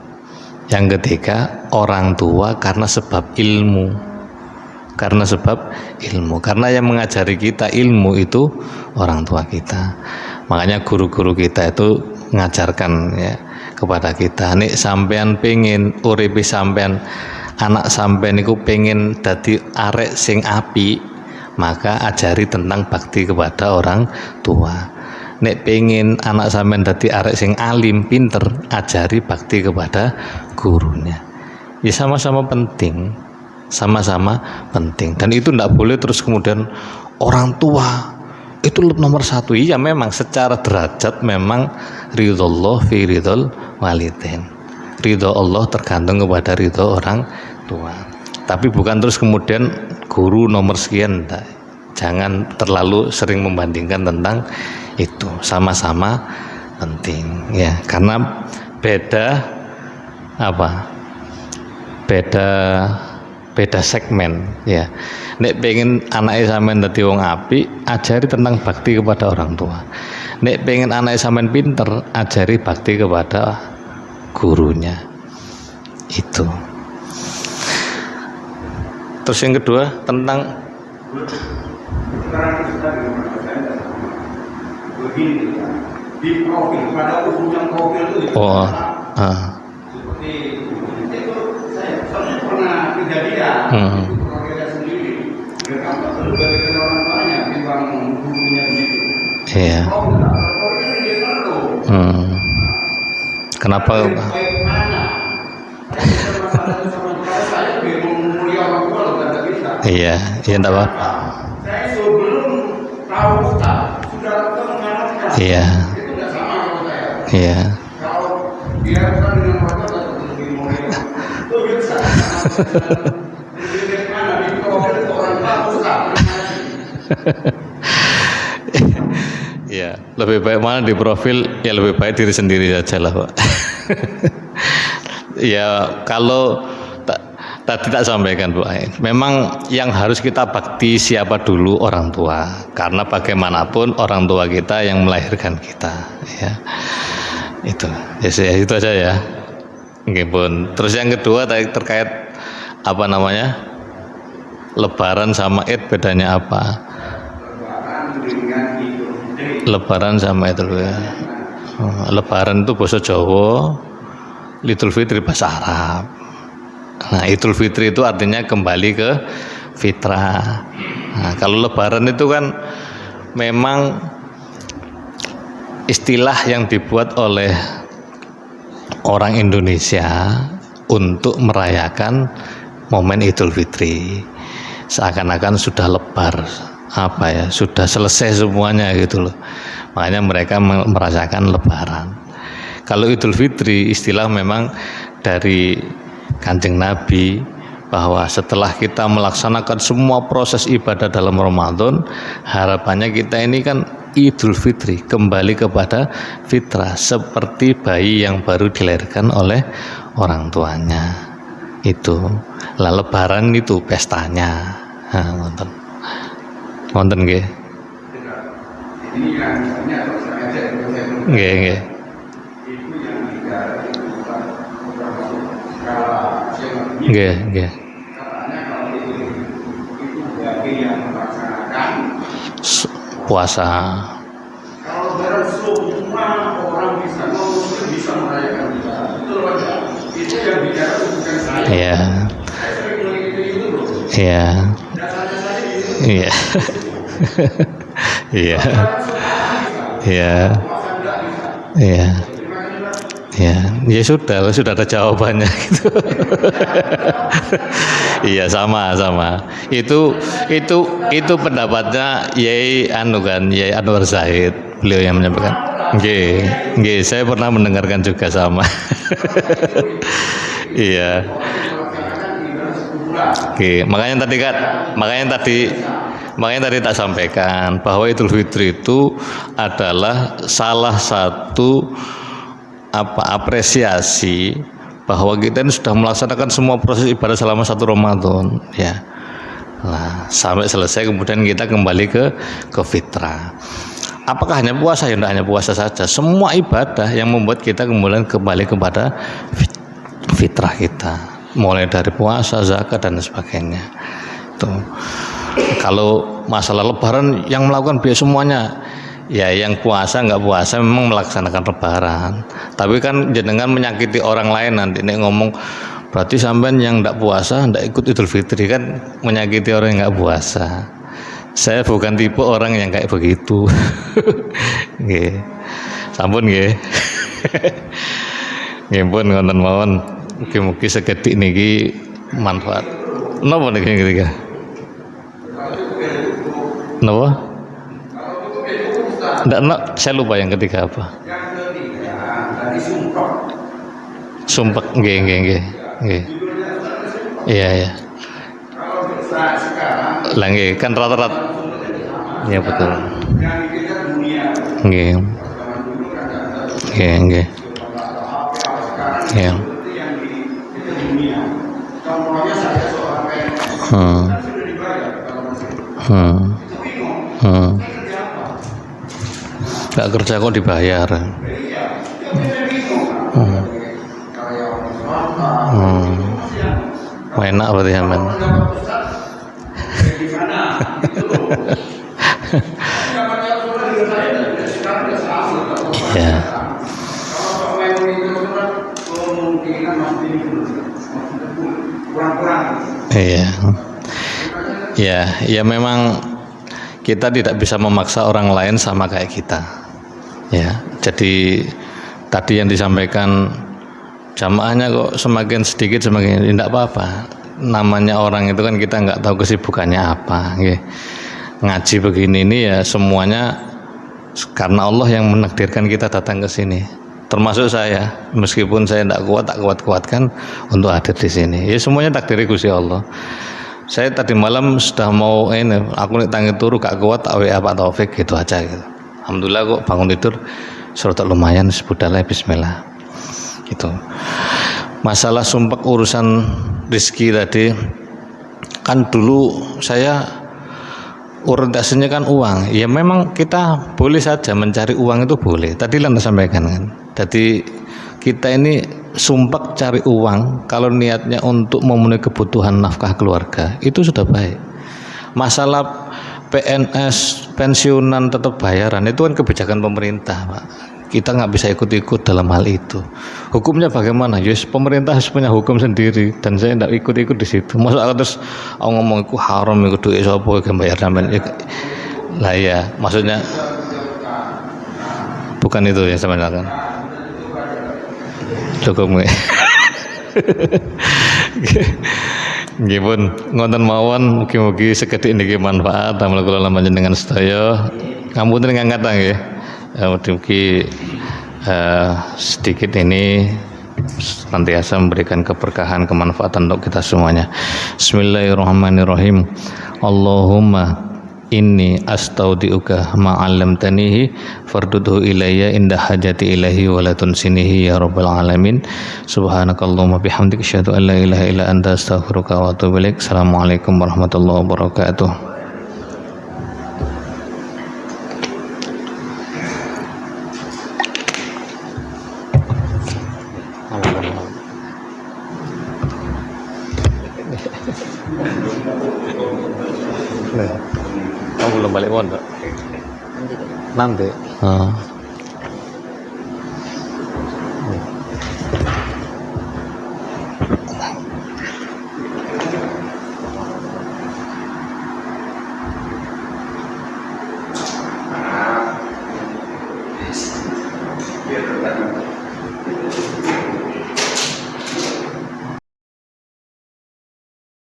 Yang ketiga, orang tua karena sebab ilmu. Karena yang mengajari kita ilmu itu orang tua kita. Makanya guru-guru kita itu ngajarkan ya kepada kita, nek sampean pengen uripe sampean, anak sampean niku pengen dadi arek sing apik, maka ajari tentang bakti kepada orang tua. Nek pengen anak sampean dadi arek sing alim, pinter, ajari bakti kepada gurunya. Ya sama-sama penting. Dan itu tidak boleh terus kemudian orang tua itu nomor 1. Iya memang secara derajat memang ridhollah fi ridhol walidain. Ridho Allah tergantung kepada ridho orang tua. Tapi bukan terus kemudian guru nomor sekian. Jangan terlalu sering membandingkan tentang itu. Sama-sama penting ya, karena beda segmen ya. Nek pengen anake sampean dadi wong apik, ajari tentang bakti kepada orang tua. Nek pengen anake sampean pinter, ajari bakti kepada gurunya. Itu. Terus yang kedua tentang sekarang kita begini di profil pada ujung profil itu Seperti itu saya pernah kejadian, itu pernah lihat sendiri. Mereka lebih baik kenal orang tuanya timbang gurunya begitu. Iya. Oh ini dia perlu. Kenapa? Baik mana? Masalah sama saya lebih memulia orang tua loh, nggak bisa. Iya, enggak apa-apa. Saya sebelum tahu Ustaz, sudah mengenalkan. Iya. Itu nggak sama kalau saya. Iya. Kalau dia bukan dengan orang tua lebih mulia, itu bisa. Lebih mana? Itu orang tua Ustaz. Ya, lebih baik mana di profil, ya lebih baik diri sendiri saja lah, Pak. Ya, kalau tadi tak sampaikan, Bu Ain, memang yang harus kita bakti siapa dulu? Orang tua. Karena bagaimanapun orang tua kita yang melahirkan kita, ya. Itu. Ya, itu aja ya. Oke, Bun. Terus yang kedua terkait apa namanya? Lebaran sama Id bedanya apa? Lebaran sama Idul Fitri. Lebaran itu bahasa Jawa, Idul Fitri bahasa Arab. Nah, Idul Fitri itu artinya kembali ke fitrah. Nah, kalau Lebaran itu kan memang istilah yang dibuat oleh orang Indonesia untuk merayakan momen Idul Fitri. Seakan-akan sudah lebar, sudah selesai semuanya gitu loh. Makanya mereka merasakan Lebaran. Kalau Idul Fitri istilah memang dari Kanjeng Nabi, bahwa setelah kita melaksanakan semua proses ibadah dalam Ramadan, harapannya kita ini kan Idul Fitri, kembali kepada fitrah seperti bayi yang baru dilahirkan oleh orang tuanya. Itu lah, Lebaran itu pestanya. Nonton nggih. Ini yang misalnya kalau saya ajak Nggih. itu yang tidak dibutuhkan skala nasional. Nggih. Katanya kalau itu bagi yang melaksanakan puasa. Kalau Lebaran semua orang bisa, muslim bisa merayakan Lebaran. Betul enggak? Itu yang bicara bukan saya. Iya. Saya sering mengikuti itu loh. Iya. Dasarnya saya itu. Iya. Iya. Iya. Iya. Ya sudah ada jawabannya gitu. Iya, sama. Itu pendapatnya Yai Anwar Zahid, beliau yang menyampaikan. Nggih, saya pernah mendengarkan juga sama. Iya. Oke, makanya tadi tak sampaikan bahwa Idul Fitri itu adalah salah satu apresiasi bahwa kita ini sudah melaksanakan semua proses ibadah selama 1 Ramadan, ya. Nah, sampai selesai kemudian kita kembali ke fitrah. Apakah hanya puasa? Ya, tidak hanya puasa saja. Semua ibadah yang membuat kita kemudian kembali kepada fitrah kita, mulai dari puasa, zakat dan sebagainya. Tuh. Kalau masalah Lebaran yang melakukan biaya semuanya, ya yang puasa nggak puasa memang melaksanakan Lebaran. Tapi kan jenengan menyakiti orang lain nanti nek ngomong berarti sampean yang nggak puasa nggak ikut Idul Fitri, kan menyakiti orang yang nggak puasa. Saya bukan tipe orang yang kayak begitu. Nggih. Sampun nggih. Nggih pun ngoten mawon. Mugi-mugi sekedhik niki manfaat. Napa niki kira-kira? Napa? Nggak, saya lupa yang ketiga apa. Yang ketiga dari Sumpek, nggih. Iya. Kalau sekarang Lah nggih, kan rata-rata. Iya betul. yang dikejar dunia. Nggih. Zaman dulu kan Nggih. sekarang Iya. itu yang dikejar dunia. Contohnya saya seorang PNS. Hmm. Kan sudah dibayar kalau masih. Itu bingung. Kerja apa? Nggak kerja kok dibayar. Iya, dia bingung. Karyawan swasta. Enak berarti aman. Gimana? Itu. Ya. Kalau memang itu kan Iya. Ya, ya memang kita tidak bisa memaksa orang lain sama kayak kita. Ya, jadi tadi yang disampaikan jamaahnya kok semakin sedikit semakin tidak apa-apa. Namanya orang itu kan kita nggak tahu kesibukannya apa. Ngaji begini ini ya semuanya karena Allah yang menakdirkan kita datang ke sini. Termasuk saya, meskipun saya tidak kuat, tak kuat-kuatkan untuk hadir di sini. Ya semuanya takdiri Gusti Allah. Saya tadi malam sudah mau aku nih tangi turu gak kuat, tak WA Pak Taufik gitu aja gitu. Alhamdulillah kok bangun tidur surat lumayan sebudahlah bismillah. Gitu. Masalah sumpah urusan rizki tadi, kan dulu saya orientasinya kan uang. Ya memang kita boleh saja mencari uang itu boleh. Tadi Anda sampaikan kan. Jadi kita ini sumpah cari uang kalau niatnya untuk memenuhi kebutuhan nafkah keluarga itu sudah baik. Masalah PNS pensiunan tetap bayaran itu kan kebijakan pemerintah, Pak. Kita nggak bisa ikut-ikut dalam hal itu. Hukumnya bagaimana? Yes, pemerintah harus punya hukum sendiri dan saya tidak ikut-ikut di situ. Masuk aku terus ngomong itu haram, ikut duit sopo yang bayar sampean. Lah ya, maksudnya bukan itu ya sebenarnya kan. Cukup nggih. Nggih pun ngonten mawon mugi-mugi sekedhik niki manfaat damel kula lan panjenengan sedaya. Ngapunten ngangkat nggih. Mugi-mugi sedikit ini senantiasa memberikan keberkahan, kemanfaatan untuk kita semuanya. Bismillahirrahmanirrahim. Allahumma inni astaudiuka ma'allamtanihi fardudhu ilayya inda hajati ilahi wa la tunsinihi ya rabbal alamin. Subhanakallahumma bihamdika asyhadu an la ilaha illa anta astaghfiruka wa atubu ilaik. Assalamualaikum warahmatullahi wabarakatuh. Kamu belum balik pondok? Nanti. Biar